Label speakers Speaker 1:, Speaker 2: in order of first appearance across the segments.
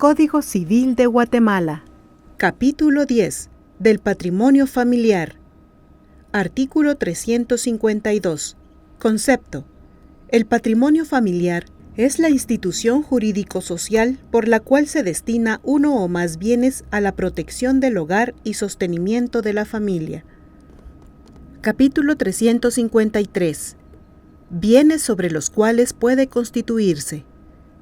Speaker 1: Código Civil de Guatemala. Capítulo 10. Del patrimonio familiar. Artículo 352. Concepto. El patrimonio familiar es la institución jurídico-social por la cual se destina uno o más bienes a la protección del hogar y sostenimiento de la familia. Capítulo 353. Bienes sobre los cuales puede constituirse.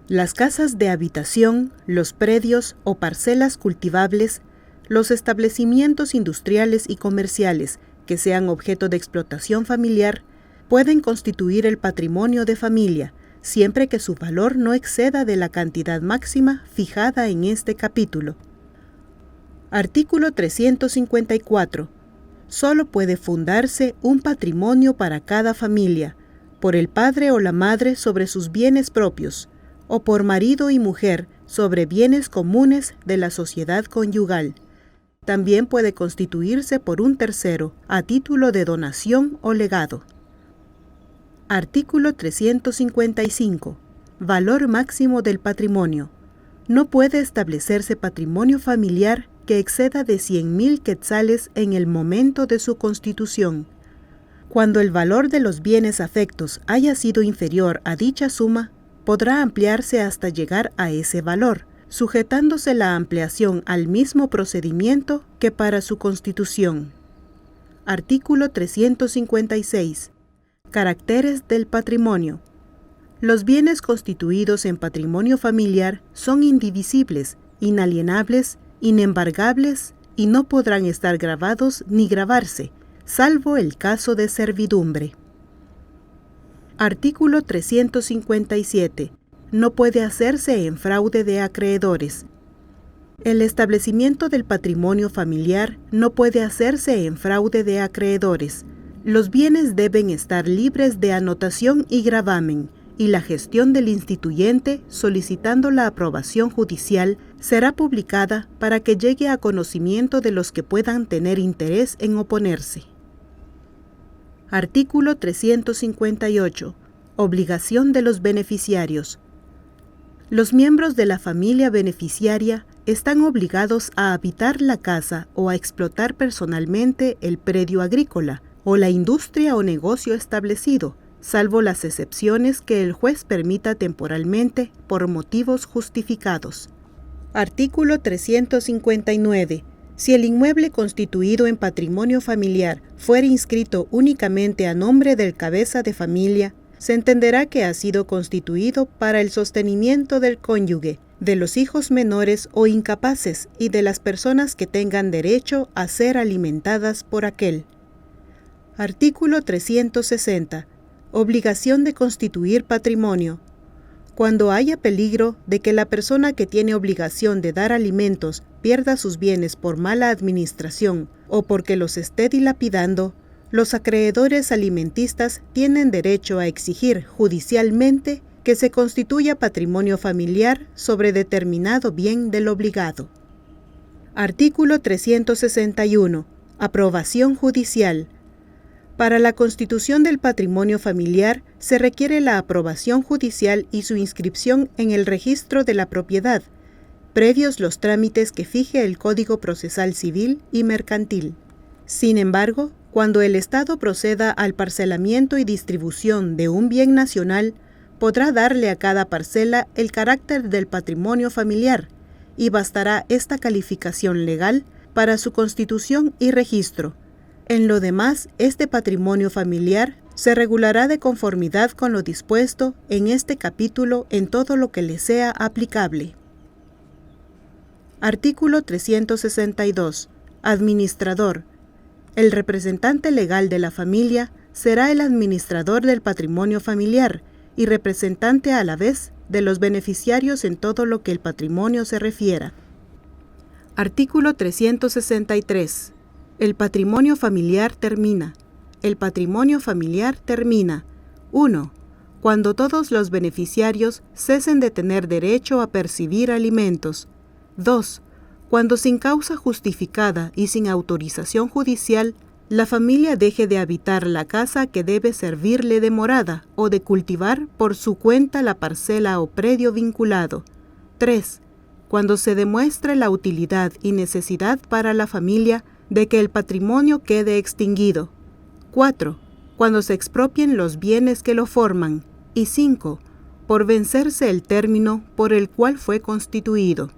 Speaker 1: Las casas de habitación, los predios o parcelas cultivables, los establecimientos industriales y comerciales que sean objeto de explotación familiar, pueden constituir el patrimonio de familia, siempre que su valor no exceda de la cantidad máxima fijada en este capítulo. Artículo 354. Solo puede fundarse un patrimonio para cada familia, por el padre o la madre sobre sus bienes propios, o por marido y mujer sobre bienes comunes de la sociedad conyugal. También puede constituirse por un tercero, a título de donación o legado. Artículo 355. Valor máximo del patrimonio. No puede establecerse patrimonio familiar que exceda de 100,000 quetzales en el momento de su constitución. Cuando el valor de los bienes afectos haya sido inferior a dicha suma, podrá ampliarse hasta llegar a ese valor, sujetándose la ampliación al mismo procedimiento que para su constitución. Artículo 356. Caracteres del patrimonio. Los bienes constituidos en patrimonio familiar son indivisibles, inalienables, inembargables y no podrán estar gravados ni gravarse, salvo el caso de servidumbre. Artículo 357. No puede hacerse en fraude de acreedores. El establecimiento del patrimonio familiar no puede hacerse en fraude de acreedores. Los bienes deben estar libres de anotación y gravamen, y la gestión del instituyente, solicitando la aprobación judicial, será publicada para que llegue a conocimiento de los que puedan tener interés en oponerse. Artículo 358. Obligación de los beneficiarios. Los miembros de la familia beneficiaria están obligados a habitar la casa o a explotar personalmente el predio agrícola o la industria o negocio establecido, salvo las excepciones que el juez permita temporalmente por motivos justificados. Artículo 359. Si el inmueble constituido en patrimonio familiar fuere inscrito únicamente a nombre del cabeza de familia, se entenderá que ha sido constituido para el sostenimiento del cónyuge, de los hijos menores o incapaces y de las personas que tengan derecho a ser alimentadas por aquel. Artículo 360. Obligación de constituir patrimonio. Cuando haya peligro de que la persona que tiene obligación de dar alimentos pierda sus bienes por mala administración o porque los esté dilapidando, los acreedores alimentistas tienen derecho a exigir judicialmente que se constituya patrimonio familiar sobre determinado bien del obligado. Artículo 361. Aprobación judicial. Para la constitución del patrimonio familiar se requiere la aprobación judicial y su inscripción en el registro de la propiedad, previos los trámites que fije el Código Procesal Civil y Mercantil. Sin embargo, cuando el Estado proceda al parcelamiento y distribución de un bien nacional, podrá darle a cada parcela el carácter del patrimonio familiar, y bastará esta calificación legal para su constitución y registro. En lo demás, este patrimonio familiar se regulará de conformidad con lo dispuesto en este capítulo en todo lo que le sea aplicable. Artículo 362. Administrador. El representante legal de la familia será el administrador del patrimonio familiar y representante a la vez de los beneficiarios en todo lo que el patrimonio se refiera. Artículo 363. El patrimonio familiar termina. El patrimonio familiar termina. 1. Cuando todos los beneficiarios cesen de tener derecho a percibir alimentos. 2. Cuando sin causa justificada y sin autorización judicial, la familia deje de habitar la casa que debe servirle de morada o de cultivar por su cuenta la parcela o predio vinculado. 3. cuando se demuestre la utilidad y necesidad para la familia de que el patrimonio quede extinguido. 4. Cuando se expropien los bienes que lo forman. Y 5. Por vencerse el término por el cual fue constituido.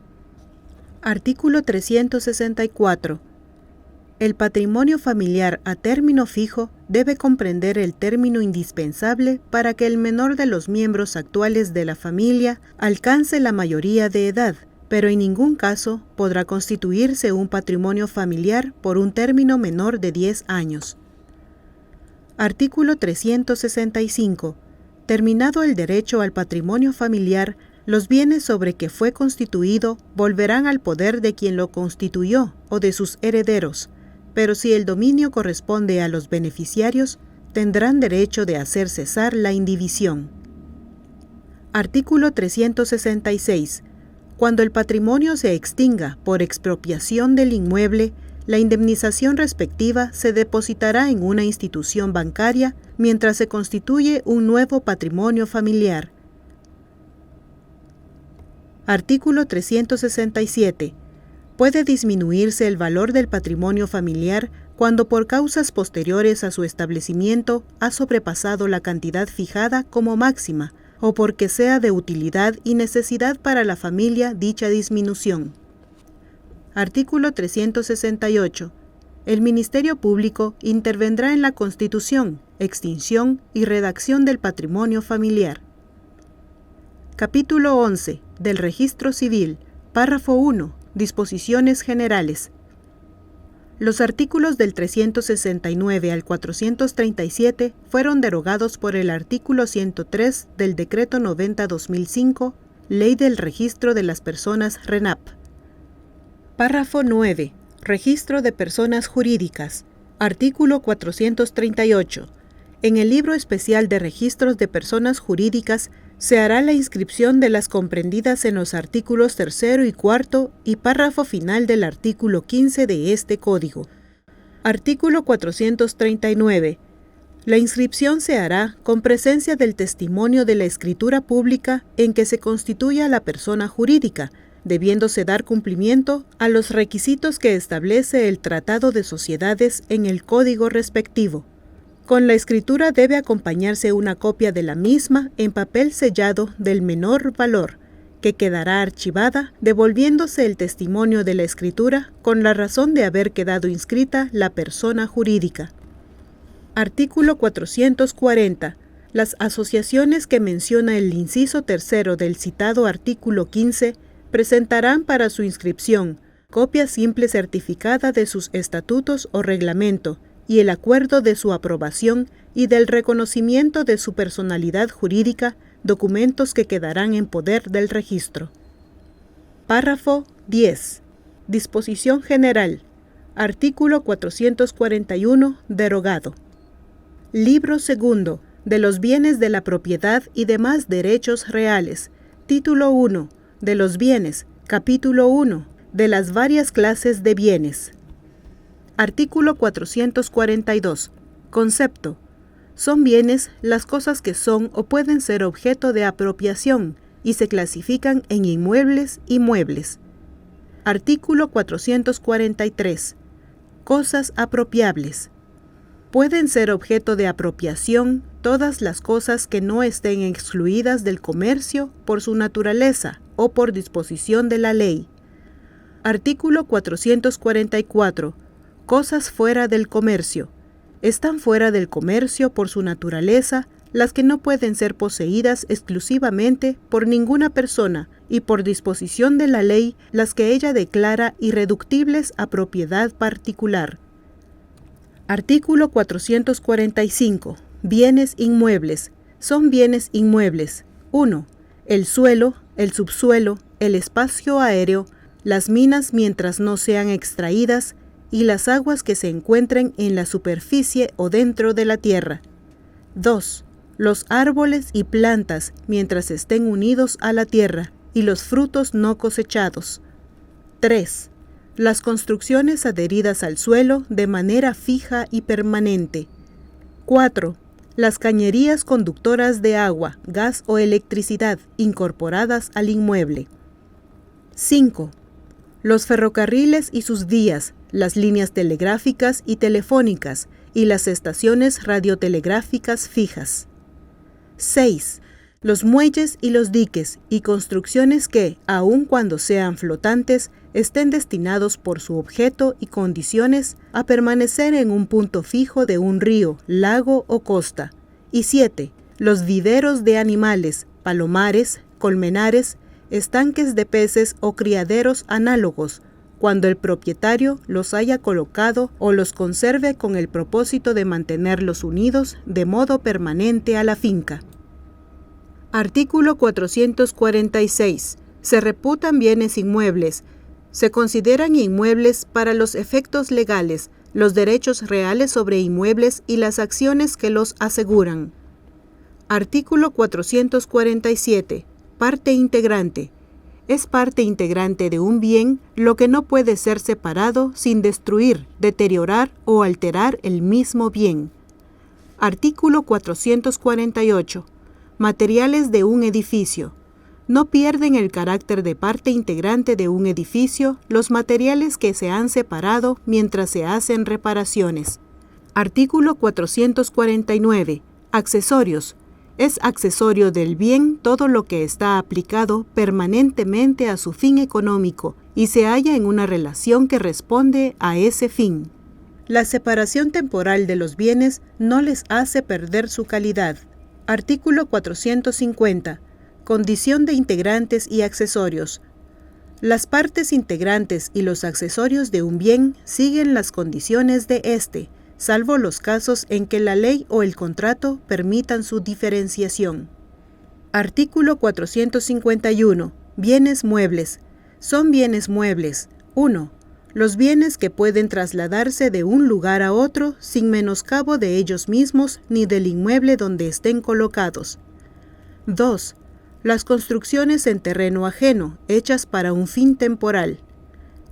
Speaker 1: Artículo 364. El patrimonio familiar a término fijo debe comprender el término indispensable para que el menor de los miembros actuales de la familia alcance la mayoría de edad, pero en ningún caso podrá constituirse un patrimonio familiar por un término menor de 10 años. Artículo 365. Terminado el derecho al patrimonio familiar, los bienes sobre que fue constituido volverán al poder de quien lo constituyó o de sus herederos, pero si el dominio corresponde a los beneficiarios, tendrán derecho de hacer cesar la indivisión. Artículo 366. Cuando el patrimonio se extinga por expropiación del inmueble, la indemnización respectiva se depositará en una institución bancaria mientras se constituye un nuevo patrimonio familiar. Artículo 367. Puede disminuirse el valor del patrimonio familiar cuando por causas posteriores a su establecimiento ha sobrepasado la cantidad fijada como máxima o porque sea de utilidad y necesidad para la familia dicha disminución. Artículo 368. El Ministerio Público intervendrá en la constitución, extinción y redacción del patrimonio familiar. Capítulo 11. Del Registro Civil. Párrafo 1. Disposiciones generales. Los artículos del 369 al 437 fueron derogados por el artículo 103 del Decreto 90/2005, Ley del Registro de las Personas RENAP. Párrafo 9. Registro de personas jurídicas. Artículo 438. En el Libro Especial de Registros de Personas Jurídicas se hará la inscripción de las comprendidas en los artículos 3 y 4 y párrafo final del artículo 15 de este Código. Artículo 439. La inscripción se hará con presencia del testimonio de la escritura pública en que se constituya la persona jurídica, debiéndose dar cumplimiento a los requisitos que establece el Tratado de Sociedades en el Código respectivo. Con la escritura debe acompañarse una copia de la misma en papel sellado del menor valor, que quedará archivada, devolviéndose el testimonio de la escritura con la razón de haber quedado inscrita la persona jurídica. Artículo 440. Las asociaciones que menciona el inciso 3 del citado artículo 15 presentarán para su inscripción copia simple certificada de sus estatutos o reglamento y el acuerdo de su aprobación y del reconocimiento de su personalidad jurídica, documentos que quedarán en poder del registro. Párrafo 10. Disposición general. Artículo 441, derogado. Libro segundo. De los bienes de la propiedad y demás derechos reales. Título 1. De los bienes. Capítulo 1. De las varias clases de bienes. Artículo 442. Concepto. Son bienes las cosas que son o pueden ser objeto de apropiación y se clasifican en inmuebles y muebles. Artículo 443. Cosas apropiables. Pueden ser objeto de apropiación todas las cosas que no estén excluidas del comercio por su naturaleza o por disposición de la ley. Artículo 444. Cosas fuera del comercio. Están fuera del comercio por su naturaleza las que no pueden ser poseídas exclusivamente por ninguna persona y por disposición de la ley las que ella declara irreductibles a propiedad particular. Artículo 445. Bienes inmuebles. Son bienes inmuebles. 1. El suelo, el subsuelo, el espacio aéreo, las minas mientras no sean extraídas y las aguas que se encuentren en la superficie o dentro de la tierra. 2. Los árboles y plantas mientras estén unidos a la tierra y los frutos no cosechados. 3. Las construcciones adheridas al suelo de manera fija y permanente. 4. Las cañerías conductoras de agua, gas o electricidad incorporadas al inmueble. 5. Los ferrocarriles y sus vías, las líneas telegráficas y telefónicas y las estaciones radiotelegráficas fijas. 6. Los muelles y los diques y construcciones que, aun cuando sean flotantes, estén destinados por su objeto y condiciones a permanecer en un punto fijo de un río, lago o costa. Y 7. Los viveros de animales, palomares, colmenares, estanques de peces o criaderos análogos, cuando el propietario los haya colocado o los conserve con el propósito de mantenerlos unidos de modo permanente a la finca. Artículo 446. Se reputan bienes inmuebles. Se consideran inmuebles para los efectos legales, los derechos reales sobre inmuebles y las acciones que los aseguran. Artículo 447. Parte integrante. Es parte integrante de un bien lo que no puede ser separado sin destruir, deteriorar o alterar el mismo bien. Artículo 448. Materiales de un edificio. No pierden el carácter de parte integrante de un edificio los materiales que se han separado mientras se hacen reparaciones. Artículo 449. Accesorios. Es accesorio del bien todo lo que está aplicado permanentemente a su fin económico y se halla en una relación que responde a ese fin. La separación temporal de los bienes no les hace perder su calidad. Artículo 450. Condición de integrantes y accesorios. Las partes integrantes y los accesorios de un bien siguen las condiciones de éste, salvo los casos en que la ley o el contrato permitan su diferenciación. Artículo 451. Bienes muebles. Son bienes muebles. 1. Los bienes que pueden trasladarse de un lugar a otro sin menoscabo de ellos mismos ni del inmueble donde estén colocados. 2. Las construcciones en terreno ajeno, hechas para un fin temporal.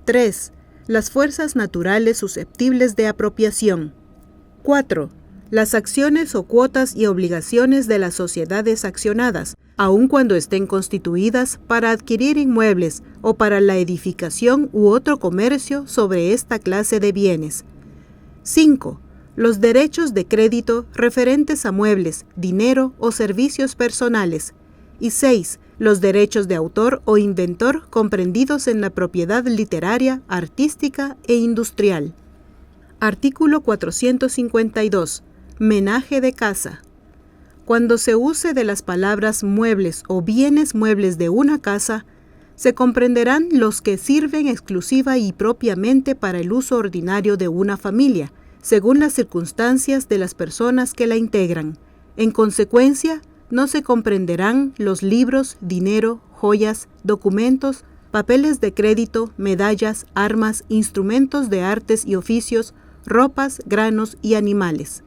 Speaker 1: 3. Las fuerzas naturales susceptibles de apropiación. 4. Las acciones o cuotas y obligaciones de las sociedades accionadas, aun cuando estén constituidas para adquirir inmuebles o para la edificación u otro comercio sobre esta clase de bienes. 5. Los derechos de crédito referentes a muebles, dinero o servicios personales. Y 6. Los derechos de autor o inventor comprendidos en la propiedad literaria, artística e industrial. Artículo 452. Menaje de casa. Cuando se use de las palabras muebles o bienes muebles de una casa, se comprenderán los que sirven exclusiva y propiamente para el uso ordinario de una familia, según las circunstancias de las personas que la integran. En consecuencia, no se comprenderán los libros, dinero, joyas, documentos, papeles de crédito, medallas, armas, instrumentos de artes y oficios, ropas, granos y animales.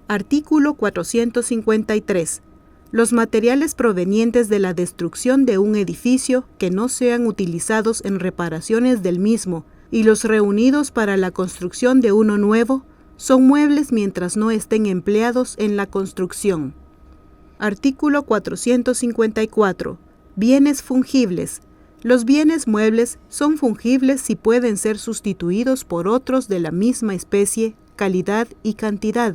Speaker 1: Artículo 453. Los materiales provenientes de la destrucción de un edificio que no sean utilizados en reparaciones del mismo y los reunidos para la construcción de uno nuevo son muebles mientras no estén empleados en la construcción. Artículo 454. Bienes fungibles. Los bienes muebles son fungibles si pueden ser sustituidos por otros de la misma especie, calidad y cantidad,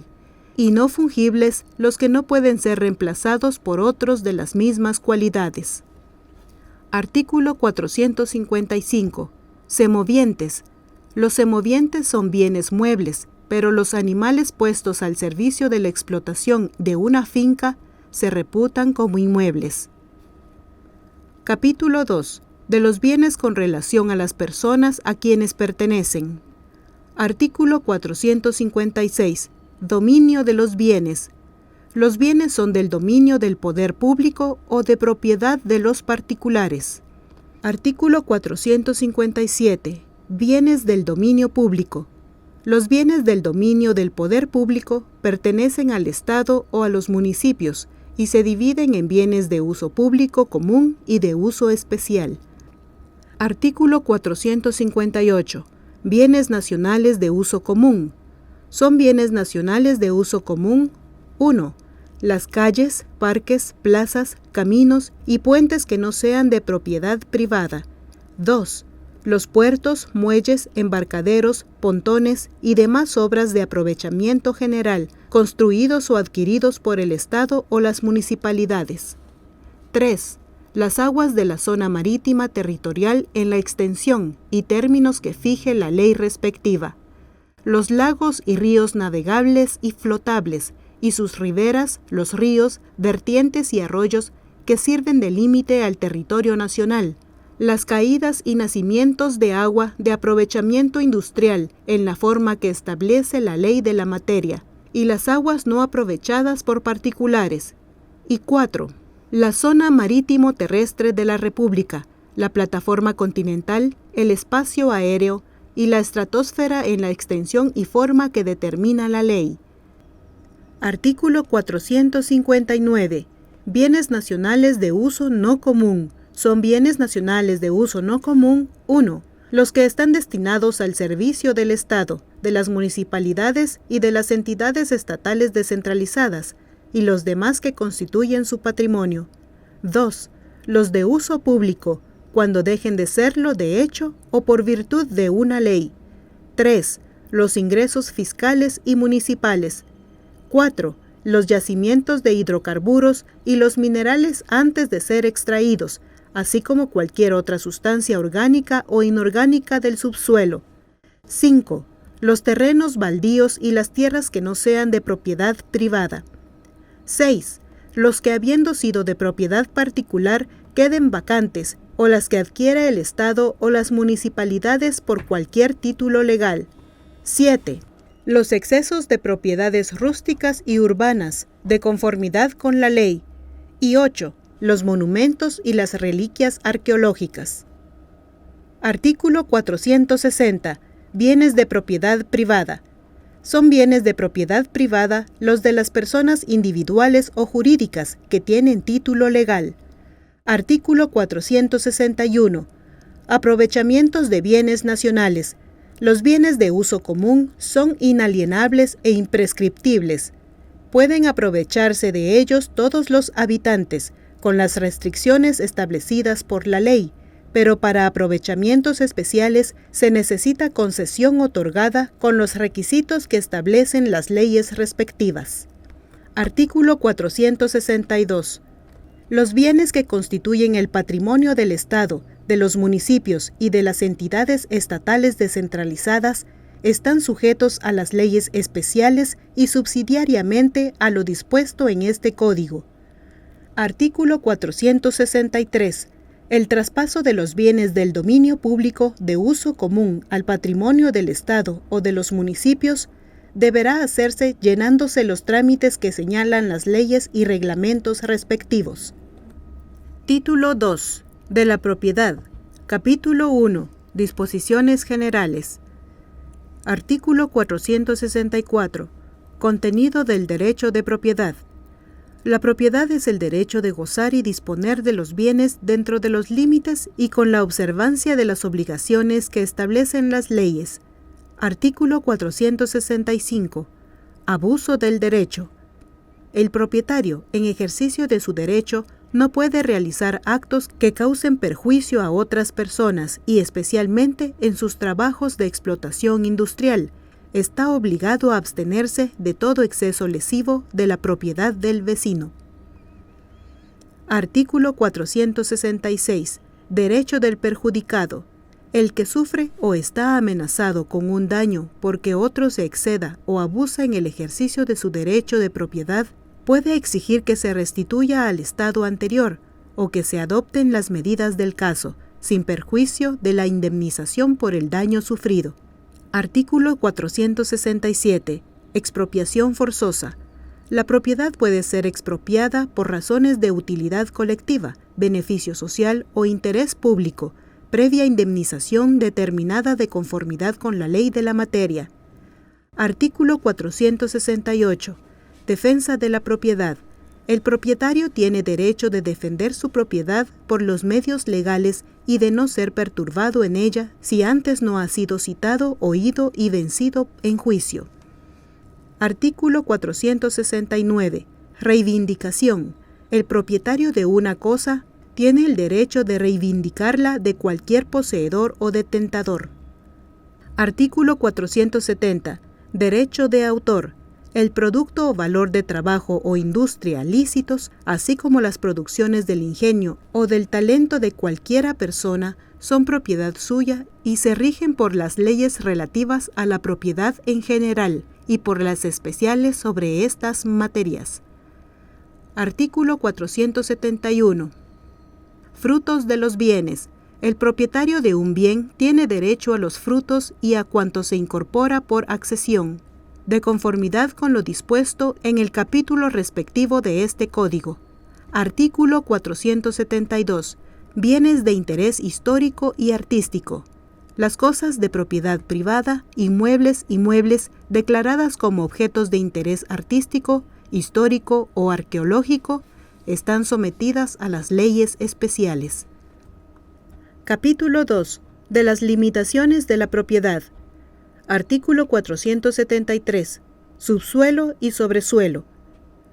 Speaker 1: y no fungibles los que no pueden ser reemplazados por otros de las mismas cualidades. Artículo 455. Semovientes. Los semovientes son bienes muebles, pero los animales puestos al servicio de la explotación de una finca se reputan como inmuebles. Capítulo 2. De los bienes con relación a las personas a quienes pertenecen. Artículo 456. Dominio de los bienes. Los bienes son del dominio del poder público o de propiedad de los particulares. Artículo 457. Bienes del dominio público. Los bienes del dominio del poder público pertenecen al Estado o a los municipios y se dividen en bienes de uso público común y de uso especial. Artículo 458. Bienes nacionales de uso común. Son bienes nacionales de uso común: 1. las calles, parques, plazas, caminos y puentes que no sean de propiedad privada. 2. Los puertos, muelles, embarcaderos, pontones y demás obras de aprovechamiento general, construidos o adquiridos por el Estado o las municipalidades. 3. Las aguas de la zona marítima territorial en la extensión y términos que fije la ley respectiva. Los lagos y ríos navegables y flotables, y sus riberas, los ríos, vertientes y arroyos que sirven de límite al territorio nacional. Las caídas y nacimientos de agua de aprovechamiento industrial en la forma que establece la ley de la materia, y las aguas no aprovechadas por particulares. Y 4. La zona marítimo terrestre de la República, la plataforma continental, el espacio aéreo y la estratosfera en la extensión y forma que determina la ley. Artículo 459. Bienes nacionales de uso no común. Son bienes nacionales de uso no común: 1. Los que están destinados al servicio del Estado, de las municipalidades y de las entidades estatales descentralizadas, y los demás que constituyen su patrimonio. 2. Los de uso público, cuando dejen de serlo de hecho o por virtud de una ley. 3. Los ingresos fiscales y municipales. 4. Los yacimientos de hidrocarburos y los minerales antes de ser extraídos, así como cualquier otra sustancia orgánica o inorgánica del subsuelo. 5. Los terrenos baldíos y las tierras que no sean de propiedad privada. 6. Los que habiendo sido de propiedad particular queden vacantes, o las que adquiera el Estado o las municipalidades por cualquier título legal. 7. Los excesos de propiedades rústicas y urbanas, de conformidad con la ley. Y 8. Los monumentos y las reliquias arqueológicas. Artículo 460. Bienes de propiedad privada. Son bienes de propiedad privada los de las personas individuales o jurídicas que tienen título legal. Artículo 461. Aprovechamientos de bienes nacionales. Los bienes de uso común son inalienables e imprescriptibles. Pueden aprovecharse de ellos todos los habitantes, con las restricciones establecidas por la ley, pero para aprovechamientos especiales se necesita concesión otorgada con los requisitos que establecen las leyes respectivas. Artículo 462. Los bienes que constituyen el patrimonio del Estado, de los municipios y de las entidades estatales descentralizadas están sujetos a las leyes especiales y subsidiariamente a lo dispuesto en este Código. Artículo 463. El traspaso de los bienes del dominio público de uso común al patrimonio del Estado o de los municipios deberá hacerse llenándose los trámites que señalan las leyes y reglamentos respectivos. Título 2. De la propiedad. Capítulo 1. Disposiciones generales. Artículo 464. Contenido del derecho de propiedad. La propiedad es el derecho de gozar y disponer de los bienes dentro de los límites y con la observancia de las obligaciones que establecen las leyes. Artículo 465. Abuso del derecho. El propietario, en ejercicio de su derecho, no puede realizar actos que causen perjuicio a otras personas y especialmente en sus trabajos de explotación industrial. Está obligado a abstenerse de todo exceso lesivo de la propiedad del vecino. Artículo 466. Derecho del perjudicado. El que sufre o está amenazado con un daño porque otro se exceda o abusa en el ejercicio de su derecho de propiedad puede exigir que se restituya al estado anterior o que se adopten las medidas del caso, sin perjuicio de la indemnización por el daño sufrido. Artículo 467. Expropiación forzosa. La propiedad puede ser expropiada por razones de utilidad colectiva, beneficio social o interés público, previa indemnización determinada de conformidad con la ley de la materia. Artículo 468. Defensa de la propiedad. El propietario tiene derecho de defender su propiedad por los medios legales y de no ser perturbado en ella si antes no ha sido citado, oído y vencido en juicio. Artículo 469. Reivindicación. El propietario de una cosa tiene el derecho de reivindicarla de cualquier poseedor o detentador. Artículo 470. Derecho de autor. El producto o valor de trabajo o industria lícitos, así como las producciones del ingenio o del talento de cualquiera persona, son propiedad suya y se rigen por las leyes relativas a la propiedad en general y por las especiales sobre estas materias. Artículo 471. Frutos de los bienes. El propietario de un bien tiene derecho a los frutos y a cuanto se incorpora por accesión, de conformidad con lo dispuesto en el capítulo respectivo de este Código. Artículo 472. Bienes de interés histórico y artístico. Las cosas de propiedad privada, inmuebles y muebles declaradas como objetos de interés artístico, histórico o arqueológico, están sometidas a las leyes especiales. Capítulo 2. De las limitaciones de la propiedad. Artículo 473. Subsuelo y sobresuelo.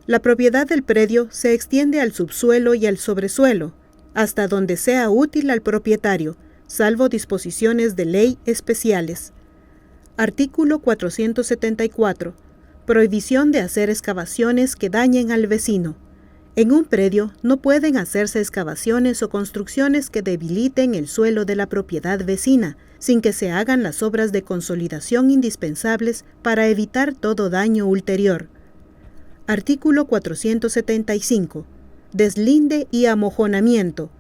Speaker 1: La propiedad del predio se extiende al subsuelo y al sobresuelo, hasta donde sea útil al propietario, salvo disposiciones de ley especiales. Artículo 474. Prohibición de hacer excavaciones que dañen al vecino. En un predio no pueden hacerse excavaciones o construcciones que debiliten el suelo de la propiedad vecina, sin que se hagan las obras de consolidación indispensables para evitar todo daño ulterior. Artículo 475. Deslinde y amojonamiento.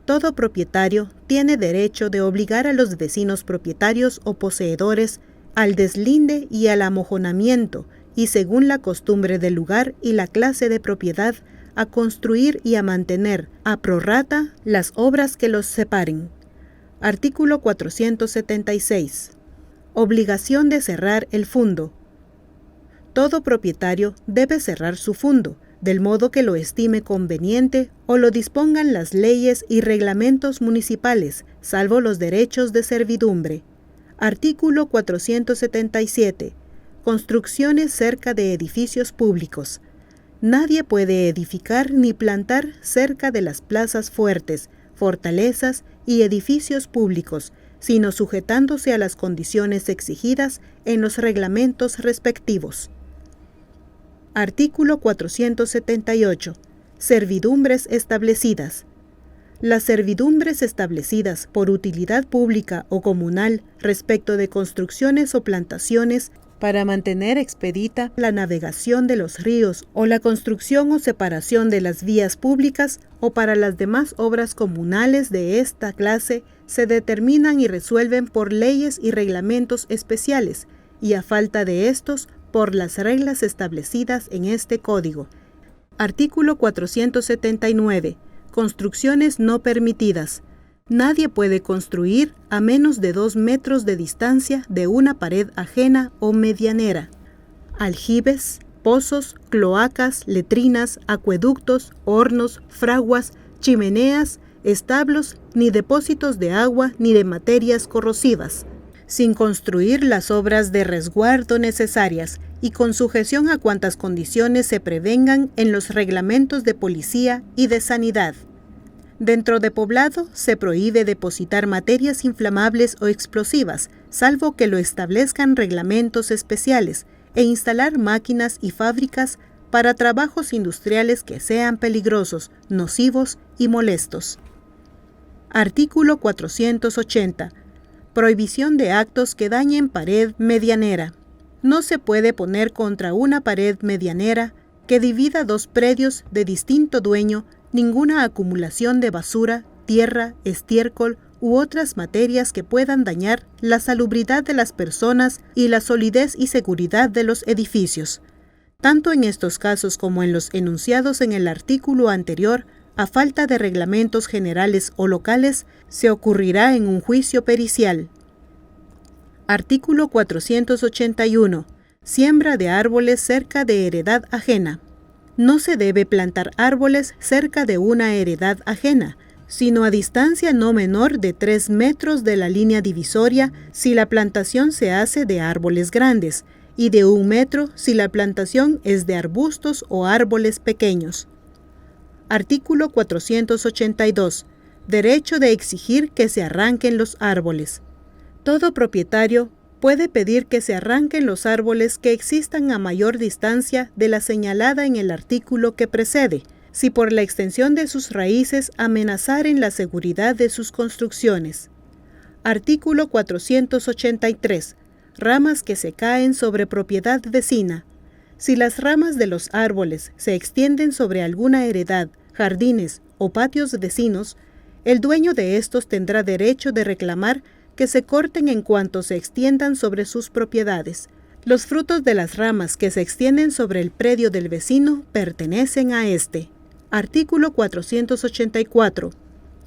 Speaker 1: Todo propietario tiene derecho de obligar a los vecinos propietarios o poseedores al deslinde y al amojonamiento, y según la costumbre del lugar y la clase de propiedad, a construir y a mantener a prorrata las obras que los separen. Artículo 476. Obligación de cerrar el fundo. Todo propietario debe cerrar su fundo, del modo que lo estime conveniente o lo dispongan las leyes y reglamentos municipales, salvo los derechos de servidumbre. Artículo 477. Construcciones cerca de edificios públicos. Nadie puede edificar ni plantar cerca de las plazas fuertes, fortalezas y edificios públicos, sino sujetándose a las condiciones exigidas en los reglamentos respectivos. Artículo 478. Servidumbres establecidas. Las servidumbres establecidas por utilidad pública o comunal respecto de construcciones o plantaciones para mantener expedita la navegación de los ríos o la construcción o separación de las vías públicas o para las demás obras comunales de esta clase se determinan y resuelven por leyes y reglamentos especiales y a falta de estos por las reglas establecidas en este Código. Artículo 479. Construcciones no permitidas. Nadie puede construir a menos de 2 metros de distancia de una pared ajena o medianera. Aljibes, pozos, cloacas, letrinas, acueductos, hornos, fraguas, chimeneas, establos, ni depósitos de agua ni de materias corrosivas, sin construir las obras de resguardo necesarias y con sujeción a cuantas condiciones se prevengan en los reglamentos de policía y de sanidad. Dentro de poblado se prohíbe depositar materias inflamables o explosivas, salvo que lo establezcan reglamentos especiales, e instalar máquinas y fábricas para trabajos industriales que sean peligrosos, nocivos y molestos. Artículo 480. Prohibición de actos que dañen pared medianera. No se puede poner contra una pared medianera que divida 2 predios de distinto dueño ninguna acumulación de basura, tierra, estiércol u otras materias que puedan dañar la salubridad de las personas y la solidez y seguridad de los edificios. Tanto en estos casos como en los enunciados en el artículo anterior, a falta de reglamentos generales o locales, se ocurrirá en un juicio pericial. Artículo 481. Siembra de árboles cerca de heredad ajena. No se debe plantar árboles cerca de una heredad ajena, sino a distancia no menor de 3 metros de la línea divisoria si la plantación se hace de árboles grandes, y de 1 metro si la plantación es de arbustos o árboles pequeños. Artículo 482. Derecho de exigir que se arranquen los árboles. Todo propietario puede pedir que se arranquen los árboles que existan a mayor distancia de la señalada en el artículo que precede, si por la extensión de sus raíces amenazaren la seguridad de sus construcciones. Artículo 483. Ramas que se caen sobre propiedad vecina. Si las ramas de los árboles se extienden sobre alguna heredad, jardines o patios vecinos, el dueño de estos tendrá derecho de reclamar que se corten en cuanto se extiendan sobre sus propiedades. Los frutos de las ramas que se extienden sobre el predio del vecino pertenecen a éste. Artículo 484.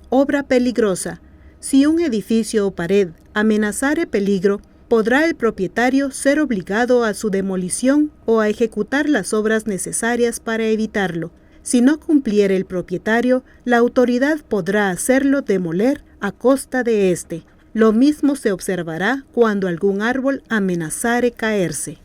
Speaker 1: Obra peligrosa. Si un edificio o pared amenazare peligro, podrá el propietario ser obligado a su demolición o a ejecutar las obras necesarias para evitarlo. Si no cumpliere el propietario, la autoridad podrá hacerlo demoler a costa de éste. Lo mismo se observará cuando algún árbol amenazare caerse.